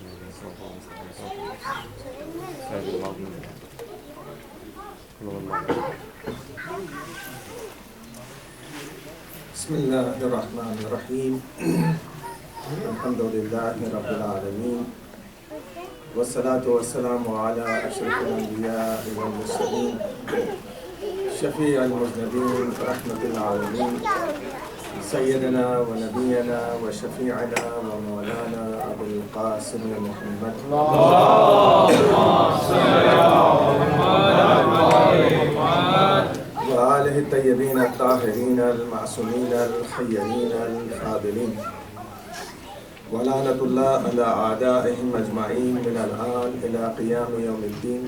بسم اللہ الرحمن الرحیم الحمد للہ رب العالمین والصلاة والسلام علی اشرف الانبیاء والمرسلین شفیع المذنبین رحمت العالمین سیدنا و نبینا و شفیعنا و مولانا ابو القاسم محمد وآلہ الطیبین الطاہرین المعصومین الخیرین الفاضلین ولعنۃ اللہ علی اعدائہم اجمعین من الآن الی قیام یوم الدین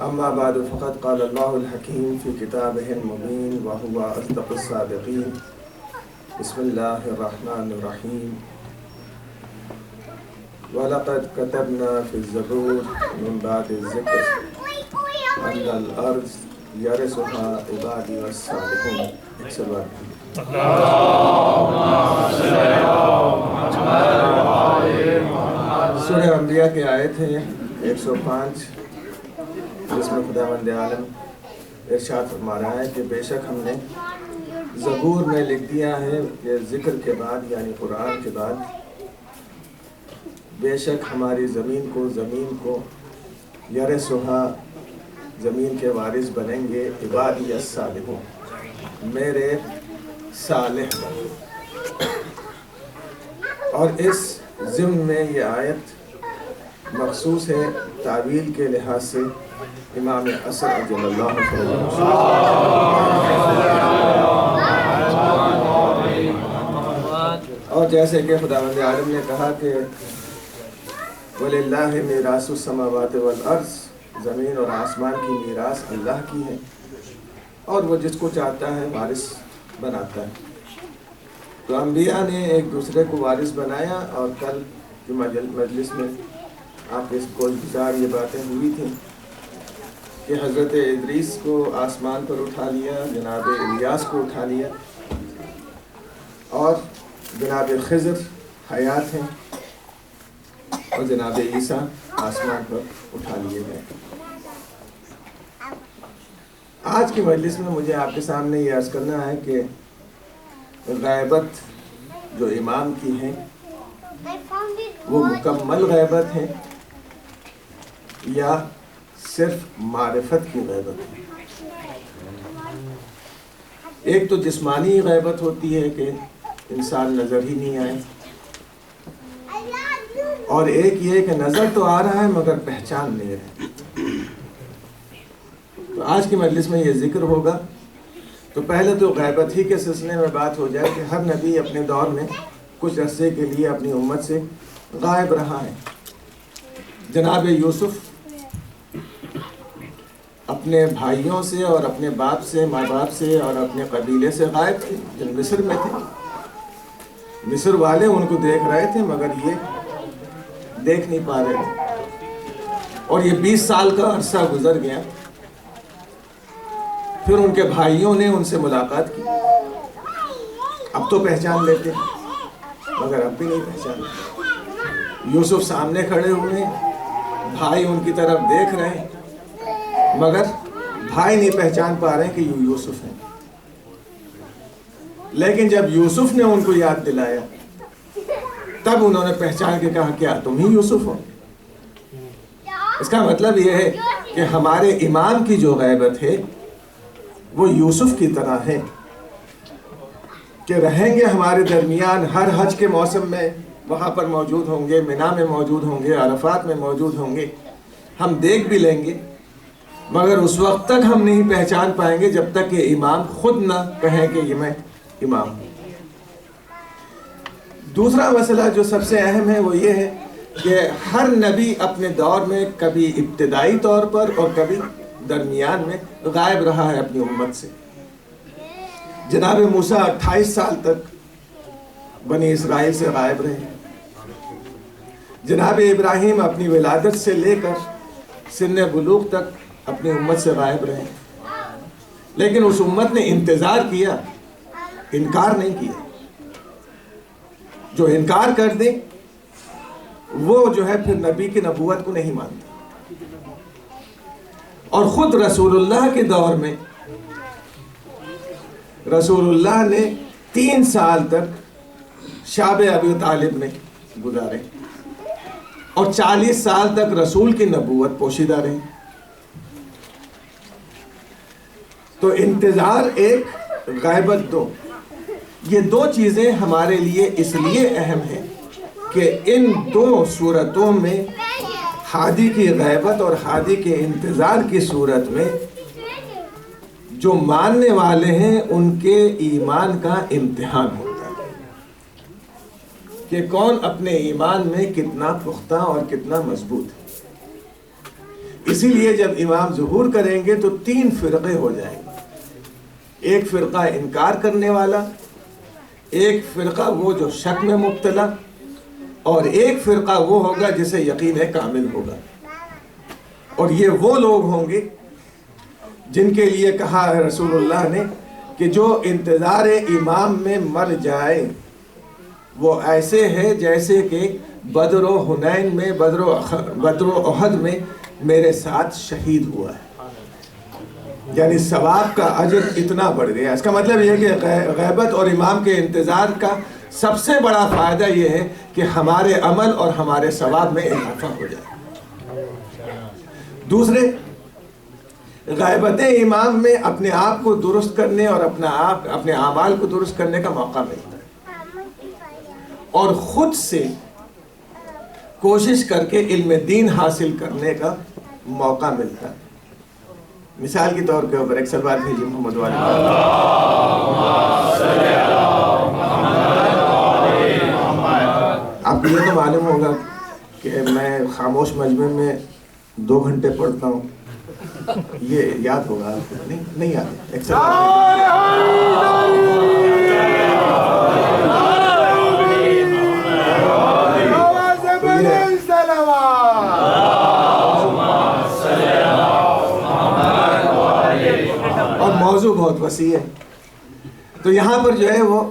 اما بعد فقد قال اللہ الحکیم فی کتابہ المبین وہو اصدق الصادقین بسم اللہ الرحمن الرحیم وَلَقَدْ كَتَبْنَا فِي الزَّبُورِ مِن بَعْدِ الذِّكْرِ أَنَّ الْأَرْضَ يَرِثُهَا عِبَادِي الصَّالِحُونَ سورہ انبیاء کی آیت ہے 105 جس میں خداوند عالم ارشاد فرما رہا ہے کہ بے شک ہم نے زبور میں لکھ دیا ہے کہ ذکر کے بعد یعنی قرآن کے بعد بے شک ہماری زمین کو یرثھا زمین کے وارث بنیں گے عبادی الصالحون میرے صالح بندے۔ اور اس ضمن میں یہ آیت مخصوص ہے تعویل کے لحاظ سے امام عصر رضی اللہ عنہ اور جیسے کہ خداوند عالم نے کہا کہ وَلِلَّهِ مِيرَاثُ السَّمَاوَاتِ وَالْأَرْضِ زمین اور آسمان کی میراث اللہ کی ہے اور وہ جس کو چاہتا ہے وارث بناتا ہے۔ تو انبیاء نے ایک دوسرے کو وارث بنایا اور کل کی مجلس میں آپ کے گزار یہ باتیں ہوئی تھیں کہ حضرت ادریس کو آسمان پر اٹھا لیا، جناب الیاس کو اٹھا لیا اور جناب خضر حیات ہیں اور جناب عیسیٰ آسمان پر اٹھا لیے گئے۔ آج کی مجلس میں مجھے آپ کے سامنے یہ عرض کرنا ہے کہ غیبت جو امام کی ہے وہ مکمل غیبت ہے یا صرف معرفت کی غیبت ہے۔ ایک تو جسمانی غیبت ہوتی ہے کہ انسان نظر ہی نہیں آئے، اور ایک یہ کہ نظر تو آ رہا ہے مگر پہچان نہیں رہی۔ تو آج کی مجلس میں یہ ذکر ہوگا۔ تو پہلے تو غیبت ہی کے سلسلے میں بات ہو جائے کہ ہر نبی اپنے دور میں کچھ عرصے کے لیے اپنی امت سے غائب رہا ہے۔ جناب یوسف اپنے بھائیوں سے اور اپنے باپ سے، ماں باپ سے اور اپنے قبیلے سے غائب تھے، جن مصر میں تھے۔ مصر والے ان کو دیکھ رہے تھے مگر یہ دیکھ نہیں پا رہے تھے، اور یہ 20 سال کا عرصہ گزر گیا۔ پھر ان کے بھائیوں نے ان سے ملاقات کی، اب تو پہچان لیتے مگر اب بھی نہیں پہچان۔ یوسف سامنے کھڑے ہوئے، بھائی ان کی طرف دیکھ رہے ہیں مگر بھائی نہیں پہچان پا رہے کہ یہ یوسف ہیں۔ لیکن جب یوسف نے ان کو یاد دلایا تب انہوں نے پہچان کے کہا کیا تم ہی یوسف ہو؟ اس کا مطلب یہ ہے کہ ہمارے امام کی جو غیبت ہے وہ یوسف کی طرح ہے کہ رہیں گے ہمارے درمیان، ہر حج کے موسم میں وہاں پر موجود ہوں گے، مینا میں موجود ہوں گے، عرفات میں موجود ہوں گے، ہم دیکھ بھی لیں گے مگر اس وقت تک ہم نہیں پہچان پائیں گے جب تک کہ امام خود نہ کہیں کہ یہ میں امام ہوں۔ دوسرا مسئلہ جو سب سے اہم ہے وہ یہ ہے کہ ہر نبی اپنے دور میں کبھی ابتدائی طور پر اور کبھی درمیان میں غائب رہا ہے اپنی امت سے۔ جناب موسیٰ 28 سال تک بنی اسرائیل سے غائب رہے۔ جناب ابراہیم اپنی ولادت سے لے کر سن بلوغ تک اپنی امت سے غائب رہے، لیکن اس امت نے انتظار کیا، انکار نہیں کیا۔ جو انکار کر دے وہ جو ہے پھر نبی کی نبوت کو نہیں مانتا. اور خود رسول اللہ کے دور میں رسول اللہ نے 3 سال تک شعب ابی طالب میں گزارے اور 40 سال تک رسول کی نبوت پوشیدہ رہی. تو انتظار ایک، غیبت دو. یہ 2 چیزیں ہمارے لیے اس لیے اہم ہیں کہ ان 2 صورتوں میں ہادی کی غیبت اور ہادی کے انتظار کی صورت میں جو ماننے والے ہیں ان کے ایمان کا امتحان ہوتا ہے کہ کون اپنے ایمان میں کتنا پختہ اور کتنا مضبوط ہے. اسی لیے جب امام ظہور کریں گے تو 3 فرقے ہو جائیں گے. ایک فرقہ انکار کرنے والا، ایک فرقہ وہ جو شک میں مبتلا، اور ایک فرقہ وہ ہوگا جسے یقین کامل ہوگا. اور یہ وہ لوگ ہوں گے جن کے لیے کہا ہے رسول اللہ نے کہ جو انتظار امام میں مر جائے وہ ایسے ہے جیسے کہ بدر و حنین میں، بدر و احد میں میرے ساتھ شہید ہوا ہے. یعنی ثواب کا اجر اتنا بڑھ گیا. اس کا مطلب یہ ہے کہ غیبت اور امام کے انتظار کا سب سے بڑا فائدہ یہ ہے کہ ہمارے عمل اور ہمارے ثواب میں اضافہ ہو جائے. دوسرے، غیبت امام میں اپنے آپ کو درست کرنے اور اپنے اعمال کو درست کرنے کا موقع ملتا ہے اور خود سے کوشش کر کے علم دین حاصل کرنے کا موقع ملتا ہے. مثال کے طور کے اوپر ایک سلوات بھیجیے محمد والی. آپ کو یہ تو معلوم ہوگا کہ میں خاموش مجمع میں 2 گھنٹے پڑھتا ہوں. یہ یاد ہوگا آپ کو؟ نہیں یاد. ایک اور موضوع بہت وسیع ہے. تو یہاں پر جو ہے وہ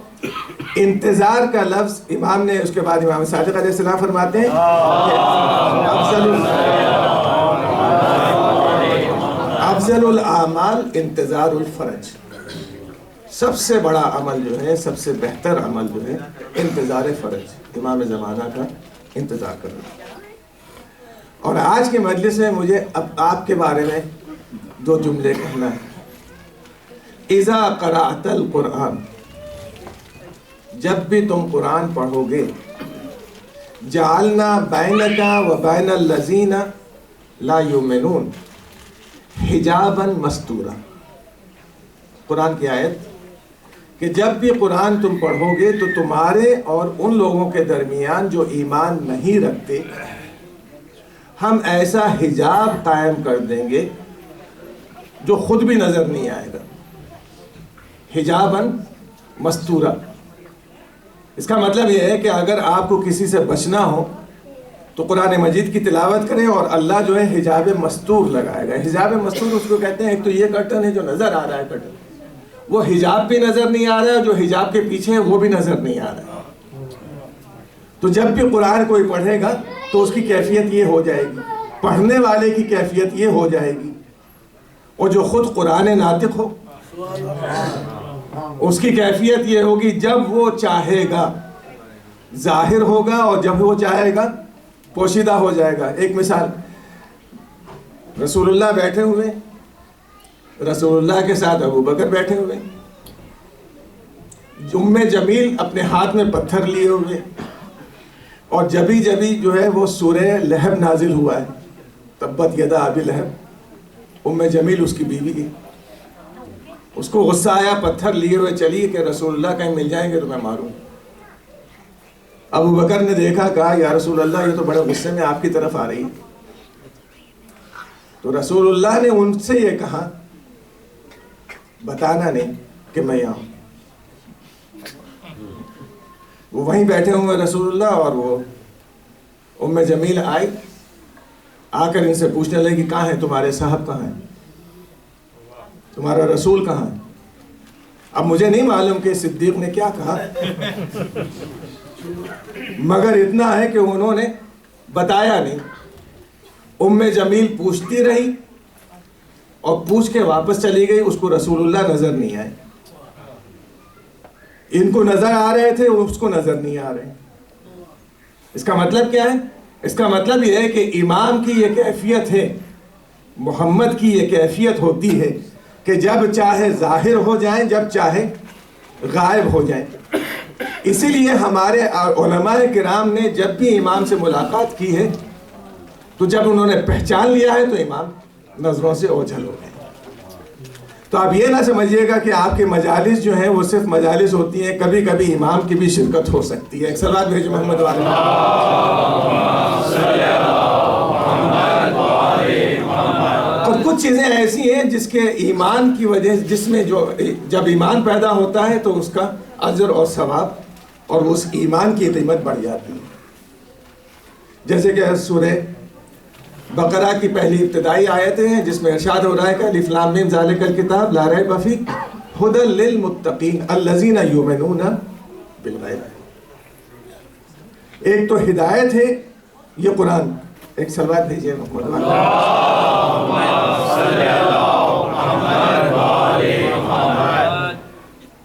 انتظار کا لفظ امام نے، اس کے بعد امام صادق علیہ السلام فرماتے ہیں افضل الاعمال انتظار الفرج. سب سے بڑا عمل جو ہے، سب سے بہتر عمل جو ہے انتظار فرج، امام زمانہ کا انتظار کرنا. اور آج کے مجلس میں مجھے اب آپ کے بارے میں 2 جملے کہنا ہے. اذا قرأت القرآن، جب بھی تم قرآن پڑھو گے، جعلنا بینک و بین الذین لا یؤمنون حجابا مستورا. قرآن کی آیت کہ جب بھی قرآن تم پڑھو گے تو تمہارے اور ان لوگوں کے درمیان جو ایمان نہیں رکھتے ہم ایسا حجاب قائم کر دیں گے جو خود بھی نظر نہیں آئے گا. حجابا مستورا. اس کا مطلب یہ ہے کہ اگر آپ کو کسی سے بچنا ہو تو قرآن مجید کی تلاوت کریں اور اللہ جو ہے حجاب مستور لگائے گا. حجاب مستور اس کو کہتے ہیں، ایک تو یہ کرٹن ہے جو نظر آ رہا ہے کرٹن، وہ حجاب بھی نظر نہیں آ رہا ہے، جو حجاب کے پیچھے ہے وہ بھی نظر نہیں آ رہا ہے. تو جب بھی قرآن کوئی پڑھے گا تو اس کی کیفیت یہ ہو جائے گی، پڑھنے والے کی کیفیت یہ ہو جائے گی، اور جو خود قرآن ناطق ہو اس کی کیفیت یہ ہوگی جب وہ چاہے گا ظاہر ہوگا اور جب وہ چاہے گا پوشیدہ ہو جائے گا. ایک مثال، رسول اللہ بیٹھے ہوئے، رسول اللہ کے ساتھ ابو بکر بیٹھے ہوئے، ام جمیل اپنے ہاتھ میں پتھر لیے ہوئے، اور جبھی جو ہے وہ سورہ لہب نازل ہوا ہے، تبت یدا ابی لہب. ام جمیل اس کی بیوی کی، اس کو غصہ آیا، پتھر لیے ہوئے چلی کہ رسول اللہ کہیں مل جائیں گے تو میں ماروں. ابو بکر نے دیکھا، کہا یا رسول اللہ یہ تو بڑے غصے میں آپ کی طرف آ رہی. تو رسول اللہ نے ان سے یہ کہا بتانا نہیں کہ میں یہاں ہوں. وہ وہیں بیٹھے ہوئے رسول اللہ، اور وہ ام جمیل آئی، آ کر ان سے پوچھنے لگی کہاں ہیں تمہارے صاحب، کہاں ہیں تمہارا رسول، کہاں ہے. اب مجھے نہیں معلوم کہ صدیق نے کیا کہا، مگر اتنا ہے کہ انہوں نے بتایا نہیں. ام جمیل پوچھتی رہی اور پوچھ کے واپس چلی گئی. اس کو رسول اللہ نظر نہیں آئے. ان کو نظر آ رہے تھے, اس کو نظر نہیں آ رہے. اس کا مطلب کیا ہے؟ اس کا مطلب یہ ہے کہ امام کی یہ کیفیت ہے, محمد کی یہ کیفیت ہوتی ہے کہ جب چاہے ظاہر ہو جائیں, جب چاہے غائب ہو جائیں. اسی لیے ہمارے علماء کرام نے جب بھی امام سے ملاقات کی ہے تو جب انہوں نے پہچان لیا ہے تو امام نظروں سے اوجھل ہو گئے. تو آپ یہ نہ سمجھیے گا کہ آپ کے مجالس جو ہیں وہ صرف مجالس ہوتی ہیں, کبھی کبھی امام کی بھی شرکت ہو سکتی ہے. ایک صلوات بھیجو محمد والے. اور کچھ چیزیں ایسی ہیں جس کے ایمان کی وجہ, جس میں جو جب ایمان پیدا ہوتا ہے تو اس کا اجر اور ثواب اور اس ایمان کی قیمت بڑھ جاتی ہے. جیسے کہ سورہ بقرہ کی پہلی ابتدائی آیتیں ہیں جس میں ارشاد ہو رہا ہے کہ الف لام میم ذالک الکتاب لا ریب فیہ ھدی للمتقین الذین یؤمنون بالغیب. ایک تو ہدایت ہے یہ قرآن. ایک صلوات بھیجیے محمد.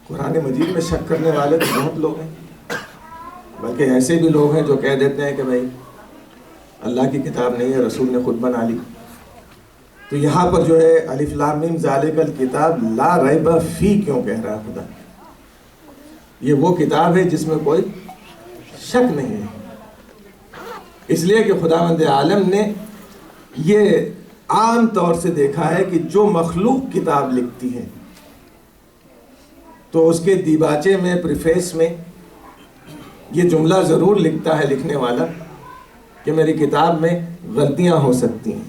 قرآن مجید میں شک کرنے والے تو بہت لوگ ہیں, بلکہ ایسے بھی لوگ ہیں جو کہہ دیتے ہیں کہ بھائی اللہ کی کتاب نہیں ہے, رسول نے خود بنا لی. تو یہاں پر جو ہے الف لام میم ذالک الکتاب لا ریب فیہ کیوں کہہ رہا ہے خدا؟ یہ وہ کتاب ہے جس میں کوئی شک نہیں ہے. اس لیے کہ خداوند عالم نے یہ عام طور سے دیکھا ہے کہ جو مخلوق کتاب لکھتی ہے تو اس کے دیباچے میں, پریفیس میں یہ جملہ ضرور لکھتا ہے لکھنے والا کہ میری کتاب میں غلطیاں ہو سکتی ہیں.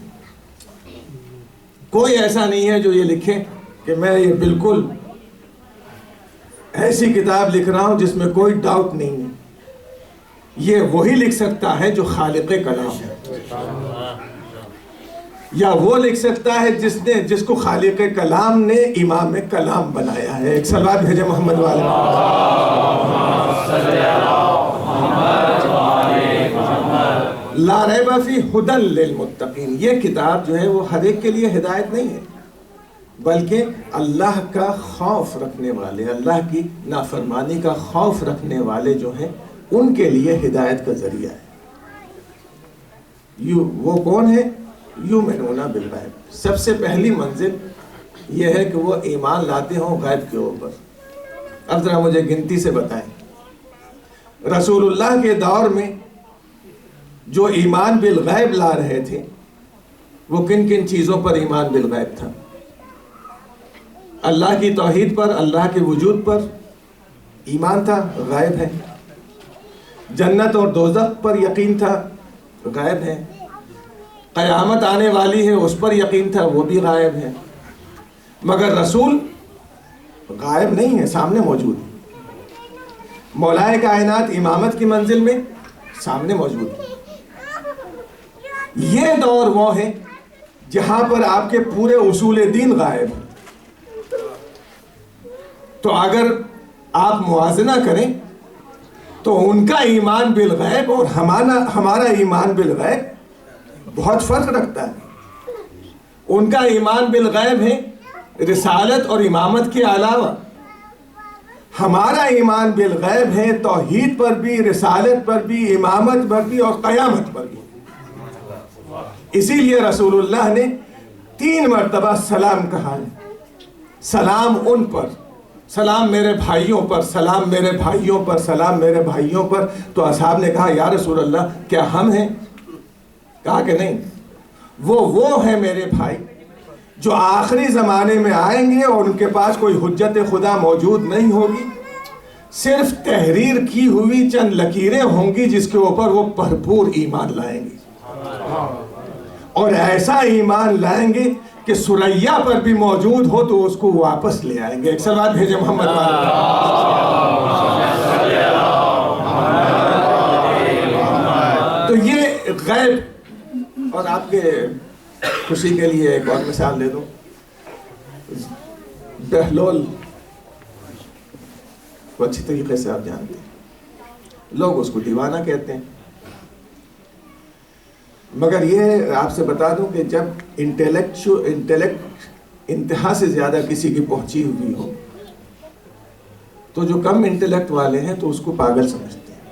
کوئی ایسا نہیں ہے جو یہ لکھے کہ میں یہ بالکل ایسی کتاب لکھ رہا ہوں جس میں کوئی ڈاؤٹ نہیں ہے. یہ وہی لکھ سکتا ہے جو خالق کلام ہے, یا وہ لکھ سکتا ہے جس کو خالق کلام نے امام کلام بنایا ہے. ایک صلوات بھیجے محمد والے. لا ریب فیہ ھدی للمتقین. یہ کتاب جو ہے وہ ہر ایک کے لیے ہدایت نہیں ہے, بلکہ اللہ کا خوف رکھنے والے, اللہ کی نافرمانی کا خوف رکھنے والے جو ہیں ان کے لیے ہدایت کا ذریعہ ہے. وہ کون ہے؟ یؤمنون بالغیب. سب سے پہلی منزل یہ ہے کہ وہ ایمان لاتے ہوں غیب کے اوپر. اب ذرا مجھے گنتی سے بتائیں, رسول اللہ کے دور میں جو ایمان بالغیب لا رہے تھے وہ کن کن چیزوں پر ایمان بالغیب تھا؟ اللہ کی توحید پر, اللہ کے وجود پر ایمان تھا, غائب ہے. جنت اور دوزخ پر یقین تھا, غائب ہے. قیامت آنے والی ہے اس پر یقین تھا, وہ بھی غائب ہے. مگر رسول غائب نہیں ہے, سامنے موجود ہے. مولائے کائنات امامت کی منزل میں سامنے موجود ہے. یہ دور وہ ہے جہاں پر آپ کے پورے اصول دین غائب ہیں. تو اگر آپ موازنہ کریں تو ان کا ایمان بالغیب اور ہمارا ایمان بالغیب بہت فرق رکھتا ہے. ان کا ایمان بالغیب ہے رسالت اور امامت کے علاوہ, ہمارا ایمان بالغیب ہے توحید پر بھی, رسالت پر بھی, امامت پر بھی اور قیامت پر بھی. اسی لیے رسول اللہ نے 3 مرتبہ سلام کہا ہے. سلام ان پر, سلام میرے بھائیوں پر, سلام میرے بھائیوں پر, سلام میرے بھائیوں پر. تو اصحاب نے کہا یا رسول اللہ کیا ہم ہیں؟ کہا کہ نہیں, وہ ہیں میرے بھائی جو آخری زمانے میں آئیں گے اور ان کے پاس کوئی حجت خدا موجود نہیں ہوگی, صرف تحریر کی ہوئی چند لکیریں ہوں گی جس کے اوپر وہ بھرپور ایمان لائیں گے. اور ایسا ایمان لائیں گے کہ سریا پر بھی موجود ہو تو اس کو واپس لے آئیں گے. ایک صلوات بھیجے محمد والے. تو یہ غیب. اور آپ کے خوشی کے لیے ایک اور مثال دے دوں. بہلول کو اچھی طریقے سے آپ جانتے ہیں, لوگ اس کو دیوانہ کہتے ہیں. مگر یہ آپ سے بتا دوں کہ جب انٹیلیکٹ انتہا سے زیادہ کسی کی پہنچی ہوئی ہو تو جو کم انٹیلیکٹ والے ہیں تو اس کو پاگل سمجھتے ہیں.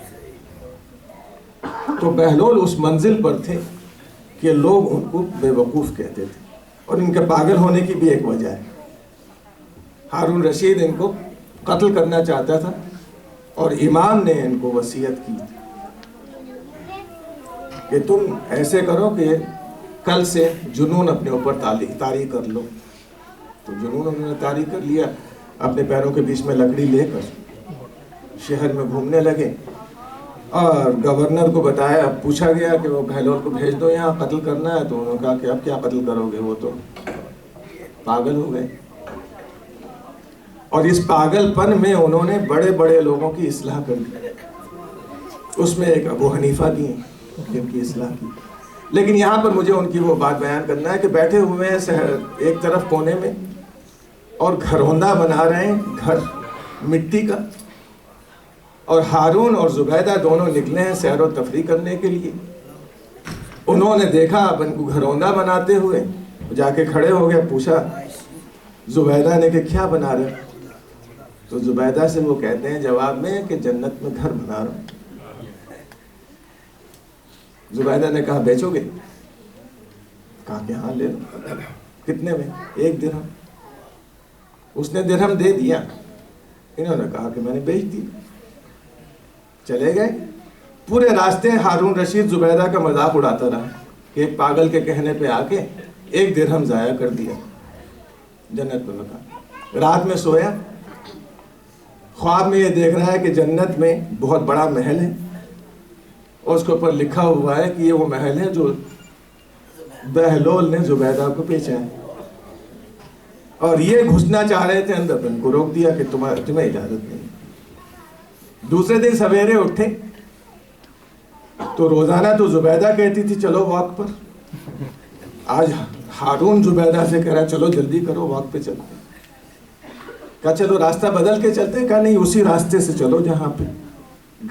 تو بہلول اس منزل پر تھے کہ لوگ ان کو بے وقوف کہتے تھے، اور ان کے پاگل ہونے کی بھی ایک وجہ ہے. ہارون رشید ان کو قتل کرنا چاہتا تھا اور امام نے ان کو وصیت کی کہ تم ایسے کرو کہ کل سے جنون اپنے اوپر طاری کر لو. تو جنون انہوں نے طاری کر لیا، اپنے پیروں کے بیچ میں لکڑی لے کر شہر میں گھومنے لگے، اور گورنر کو بتایا، پوچھا گیا کہ وہ بہلول کو بھیج دو یہاں قتل کرنا ہے. تو انہوں نے کہا کہ اب کیا قتل کرو گے، وہ تو پاگل ہو گئے. اور اس پاگل پن میں انہوں نے بڑے بڑے لوگوں کی اصلاح کر دی. اس میں ایک ابو حنیفہ بھی ہیں جن کی اصلاح کی. لیکن یہاں پر مجھے ان کی وہ بات بیان کرنا ہے کہ بیٹھے ہوئے ہیں ایک طرف کونے میں اور گھروندہ بنا رہے ہیں گھر مٹی کا، اور ہارون اور زبیدہ دونوں نکلے ہیں سیر و تفریح کرنے کے لیے. انہوں نے دیکھا اپن کو گھروندہ بناتے ہوئے، جا کے کھڑے ہو گئے، پوچھا زبیدہ نے کہ کیا بنا رہے؟ تو زبیدہ سے وہ کہتے ہیں جواب میں کہ جنت میں گھر بنا رہا ہوں. زبیدہ نے کہا بیچو گے؟ کہا کہ ہاں لے لو. کتنے میں؟ 1 درہم. اس نے درہم دے دیا. انہوں نے کہا کہ میں نے بیچ دی. چلے گئے. پورے راستے ہارون رشید زبیدہ کا مذاق اڑاتا رہا کہ ایک پاگل کے کہنے پہ آ کے 1 درہم ضائع کر دیا. جنت میں بتا. رات میں سویا، خواب میں یہ دیکھ رہا ہے کہ جنت میں بہت بڑا محل ہے، اور اس کے اوپر لکھا ہوا ہے کہ یہ وہ محل ہے جو بہلول نے زبیدہ کو بیچا ہے. اور یہ گھسنا چاہ رہے تھے اندر، ان کو روک دیا کہ تمہیں اجازت نہیں. دوسرے دن سویرے اٹھے تو روزانہ تو زبیدہ کہتی تھی چلو واک پر، آج ہارون زبیدہ سے کہہ رہا چلو جلدی کرو واک پہ چلتے. کہا چلو راستہ بدل کے چلتے. کہا نہیں، اسی راستے سے چلو جہاں پہ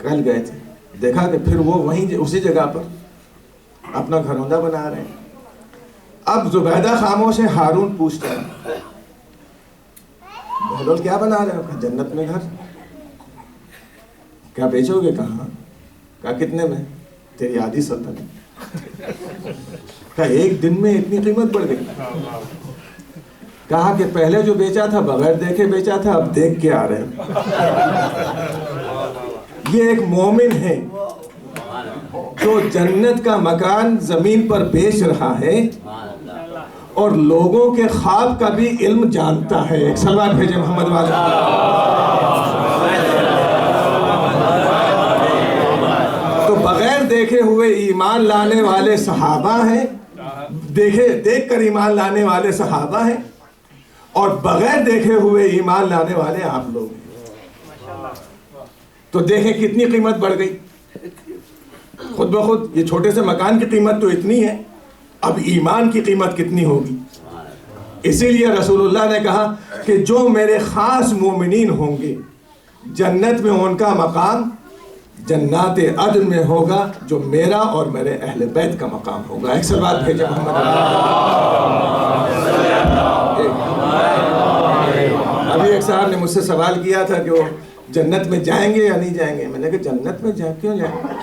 کل گئے تھے. دیکھا کہ پھر وہ وہیں اسی جگہ پر اپنا گھروندہ بنا رہے ہیں. اب زبیدہ خاموش ہے، ہارون پوچھتا ہے بہلول کیا بنا رہے ہو؟ جنت میں گھر. کیا بیچو گے؟ کہاں. کہا کتنے میں؟ تیری آدھی سلطنت. کہا 1 دن میں اتنی قیمت بڑھ گئی. کہا کہ پہلے جو بیچا تھا بغیر دیکھے بیچا تھا، اب دیکھ کے آ رہے ہیں. یہ ایک مومن ہے جو جنت کا مکان زمین پر بیچ رہا ہے اور لوگوں کے خواب کا بھی علم جانتا ہے. ایک سلوات بھیجے محمد والا. تو بغیر دیکھے ہوئے ایمان لانے والے صحابہ ہیں، دیکھ کر ایمان لانے والے صحابہ ہیں، اور بغیر دیکھے ہوئے ایمان لانے والے آپ لوگ ہیں. تو دیکھیں کتنی قیمت بڑھ گئی. خود بخود یہ چھوٹے سے مکان کی قیمت تو اتنی ہے، اب ایمان کی قیمت کتنی ہوگی. اسی لیے رسول اللہ نے کہا کہ جو میرے خاص مومنین ہوں گے جنت میں ان کا مقام جنات عدن میں ہوگا، جو میرا اور میرے اہل بیت کا مقام ہوگا. ایک سلوات بھیجے محمد. ابھی ایک صاحب نے مجھ سے سوال کیا تھا کہ وہ جنت میں جائیں گے یا نہیں جائیں گے. میں نے کہا جنت میں کیوں جائیں گے؟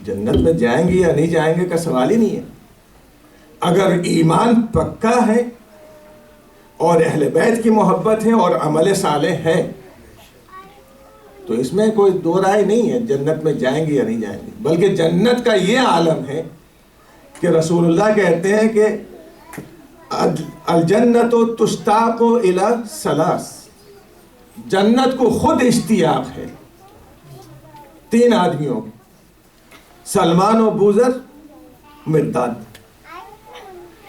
جنت میں جائیں گے یا نہیں جائیں گے کا سوال ہی نہیں ہے. اگر ایمان پکا ہے اور اہل بیت کی محبت ہے اور عمل صالح ہے تو اس میں کوئی دو رائے نہیں ہے جنت میں جائیں گے یا نہیں جائیں گے. بلکہ جنت کا یہ عالم ہے کہ رسول اللہ کہتے ہیں کہ الجنت تشتاق الی ثلاث. جنت کو خود اشتیاق ہے 3 آدمیوں کی، سلمان و بوذر، مرداد.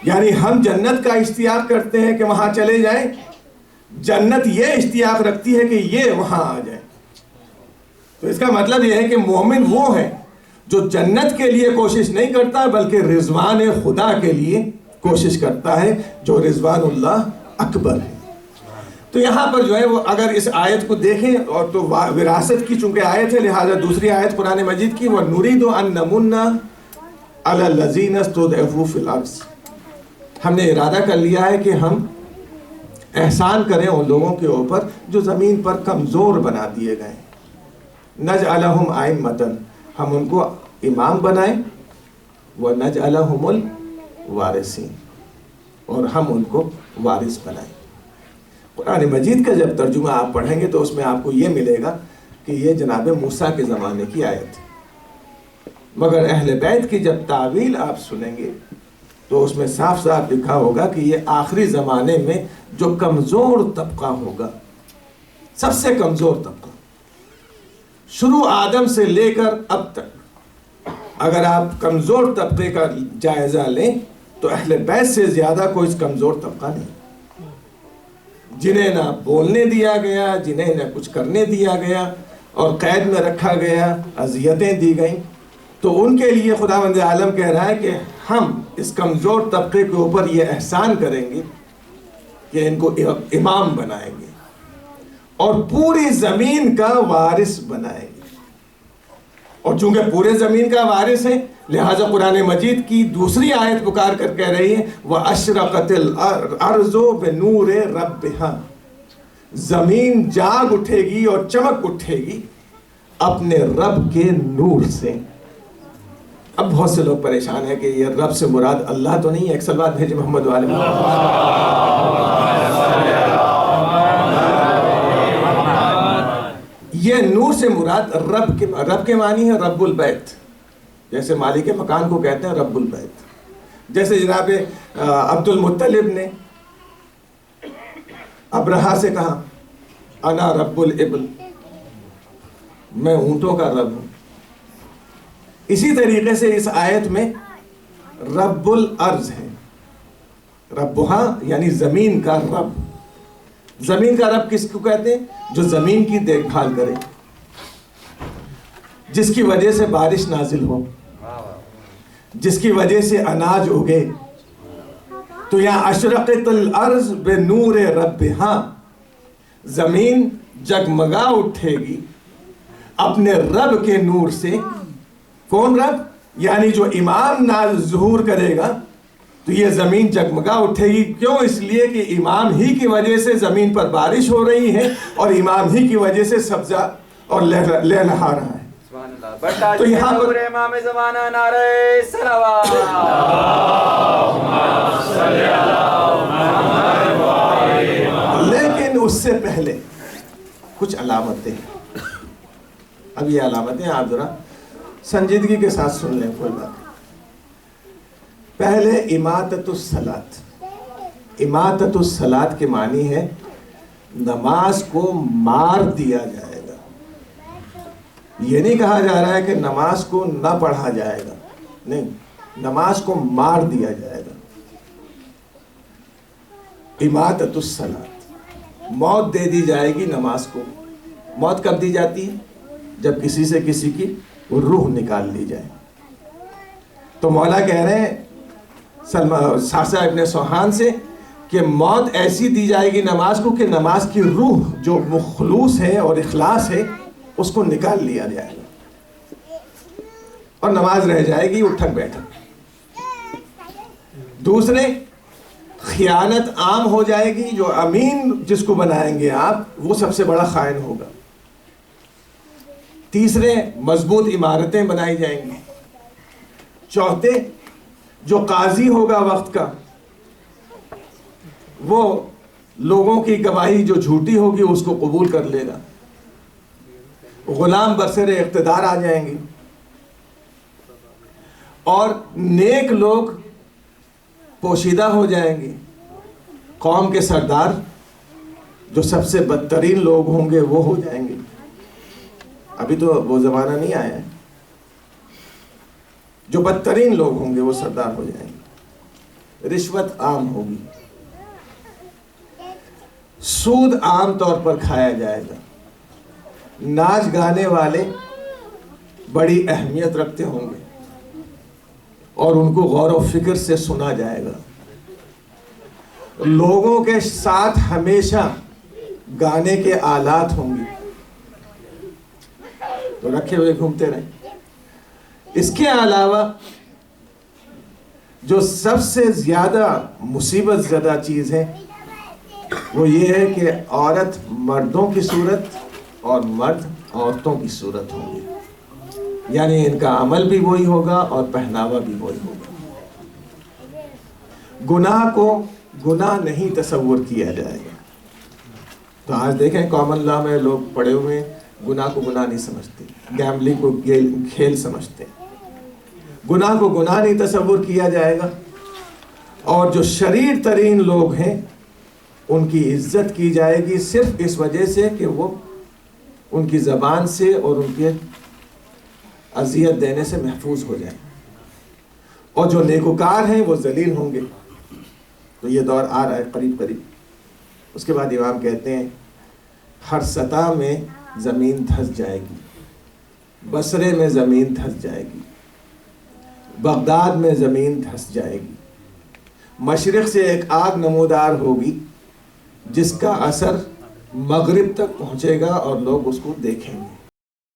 یعنی ہم جنت کا اشتیاق کرتے ہیں کہ وہاں چلے جائیں، جنت یہ اشتیاق رکھتی ہے کہ یہ وہاں آ جائے. تو اس کا مطلب یہ ہے کہ مومن وہ ہے جو جنت کے لیے کوشش نہیں کرتا بلکہ رضوان خدا کے لیے کوشش کرتا ہے، جو رضوان اللہ اکبر ہے. تو یہاں پر جو ہے وہ اگر اس آیت کو دیکھیں، اور تو وراثت کی چونکہ آیت ہے لہذا دوسری آیت قرآن مجید کی، وَنُرِيدُ أَن نَّمُنَّ علی الذین استضعفوا فی الارض، ہم نے ارادہ کر لیا ہے کہ ہم احسان کریں ان لوگوں کے اوپر جو زمین پر کمزور بنا دیے گئے، نجعلہم ائمۃ، ہم ان کو امام بنائیں، ونجعلہم الوارثین، اور ہم ان کو وارث بنائیں۔ قرآن مجید کا جب ترجمہ آپ پڑھیں گے تو اس میں آپ کو یہ ملے گا کہ یہ جناب موسیٰ کے زمانے کی آیت ہے، مگر اہل بیت کی جب تعویل آپ سنیں گے تو اس میں صاف صاف لکھا ہوگا کہ یہ آخری زمانے میں جو کمزور طبقہ ہوگا، سب سے کمزور طبقہ، شروع آدم سے لے کر اب تک اگر آپ کمزور طبقے کا جائزہ لیں تو اہل بیت سے زیادہ کوئی کمزور طبقہ نہیں، جنہیں نہ بولنے دیا گیا، جنہیں نہ کچھ کرنے دیا گیا اور قید میں رکھا گیا، اذیتیں دی گئیں، تو ان کے لیے خداوند عالم کہہ رہا ہے کہ ہم اس کمزور طبقے کے اوپر یہ احسان کریں گے کہ ان کو امام بنائیں گے اور پوری زمین کا وارث بنائیں گے۔ اور چونکہ پورے زمین کا وارث ہے لہٰذا قرآن مجید کی دوسری آیت پکار کر کہہ رہی ہے وَأَشْرَقَتِ الْأَرْضُ بِنُورِ رَبِّهَا، زمین جاگ اٹھے گی اور چمک اٹھے گی اپنے رب کے نور سے۔ اب بہت سے لوگ پریشان ہیں کہ یہ رب سے مراد اللہ تو نہیں ہے، ایک سلوات بھیجے محمد والے یہ نور سے مراد رب کے معنی ہے رب البیت، جیسے مالک مکان کو کہتے ہیں رب البیت، جیسے جناب عبد المطلب نے ابرہا سے کہا انا رب الابل، میں اونٹوں کا رب ہوں۔ اسی طریقے سے اس آیت میں رب الارض ہے، ربہا یعنی زمین کا رب۔ زمین کا رب کس کو کہتے ہیں؟ جو زمین کی دیکھ بھال کرے، جس کی وجہ سے بارش نازل ہو، جس کی وجہ سے اناج اگے۔ تو یہاں اشرقت الارض بنور ربہا، زمین جگمگا اٹھے گی اپنے رب کے نور سے۔ کون رب؟ یعنی جو امام ظہور کرے گا تو یہ زمین جگمگا اٹھے گی۔ کیوں؟ اس لیے کہ امام ہی کی وجہ سے زمین پر بارش ہو رہی ہے اور امام ہی کی وجہ سے سبزہ اور لہلہا رہا ہے۔ تو یہاں پر امام زمانہ نعرہ صلوات، لیکن اس سے پہلے کچھ علامتیں، اب یہ علامتیں آپ ذرا سنجیدگی کے ساتھ سن لیں، کوئی بات۔ پہلے اماطۃ الصلاۃ، اماطۃ الصلاۃ کے معنی ہے نماز کو مار دیا جائے گا۔ یہ نہیں کہا جا رہا ہے کہ نماز کو نہ پڑھا جائے گا، نہیں، نماز کو مار دیا جائے گا۔ اماطۃ الصلاۃ، موت دے دی جائے گی نماز کو۔ موت کب دی جاتی ہے؟ جب کسی سے کسی کی روح نکال لی جائے۔ تو مولا کہہ رہے ہیں ساسا ابن سوحان سے کہ موت ایسی دی جائے گی نماز کو کہ نماز کی روح جو مخلوص ہے اور اخلاص ہے اس کو نکال لیا جائے گا اور نماز رہ جائے گی اٹھک بیٹھک۔ دوسرے، خیانت عام ہو جائے گی، جو امین جس کو بنائیں گے آپ وہ سب سے بڑا خائن ہوگا۔ تیسرے، مضبوط عمارتیں بنائی جائیں گی۔ چوتھے، جو قاضی ہوگا وقت کا وہ لوگوں کی گواہی جو جھوٹی ہوگی اس کو قبول کر لے گا۔ غلام برسر اقتدار آ جائیں گے اور نیک لوگ پوشیدہ ہو جائیں گے۔ قوم کے سردار جو سب سے بدترین لوگ ہوں گے وہ ہو جائیں گے۔ ابھی تو وہ زمانہ نہیں آیا ہے، جو بدترین لوگ ہوں گے وہ سردار ہو جائیں گے۔ رشوت عام ہوگی، سود عام طور پر کھایا جائے گا، ناچ گانے والے بڑی اہمیت رکھتے ہوں گے اور ان کو غور و فکر سے سنا جائے گا۔ لوگوں کے ساتھ ہمیشہ گانے کے آلات ہوں گے تو رکھے ہوئے گھومتے رہیں۔ اس کے علاوہ جو سب سے زیادہ مصیبت زدہ چیز ہے وہ یہ ہے کہ عورت مردوں کی صورت اور مرد عورتوں کی صورت ہوں گے، یعنی ان کا عمل بھی وہی ہوگا اور پہناوا بھی وہی ہوگا۔ گناہ کو گناہ نہیں تصور کیا جائے گا۔ تو آج دیکھیں کامن لا میں لوگ پڑے ہوئے گناہ کو گناہ نہیں سمجھتے، گیمبلنگ کو کھیل سمجھتے، گناہ کو گناہ نہیں تصور کیا جائے گا۔ اور جو شریر ترین لوگ ہیں ان کی عزت کی جائے گی صرف اس وجہ سے کہ وہ ان کی زبان سے اور ان کے اذیت دینے سے محفوظ ہو جائیں، اور جو نیکوکار ہیں وہ ذلیل ہوں گے۔ تو یہ دور آ رہا ہے قریب قریب۔ اس کے بعد امام کہتے ہیں ہر سطح میں زمین دھس جائے گی، بصرے میں زمین دھس جائے گی، بغداد میں زمین دھس جائے گی، مشرق سے ایک آگ نمودار ہوگی جس کا اثر مغرب تک پہنچے گا اور لوگ اس کو دیکھیں گے۔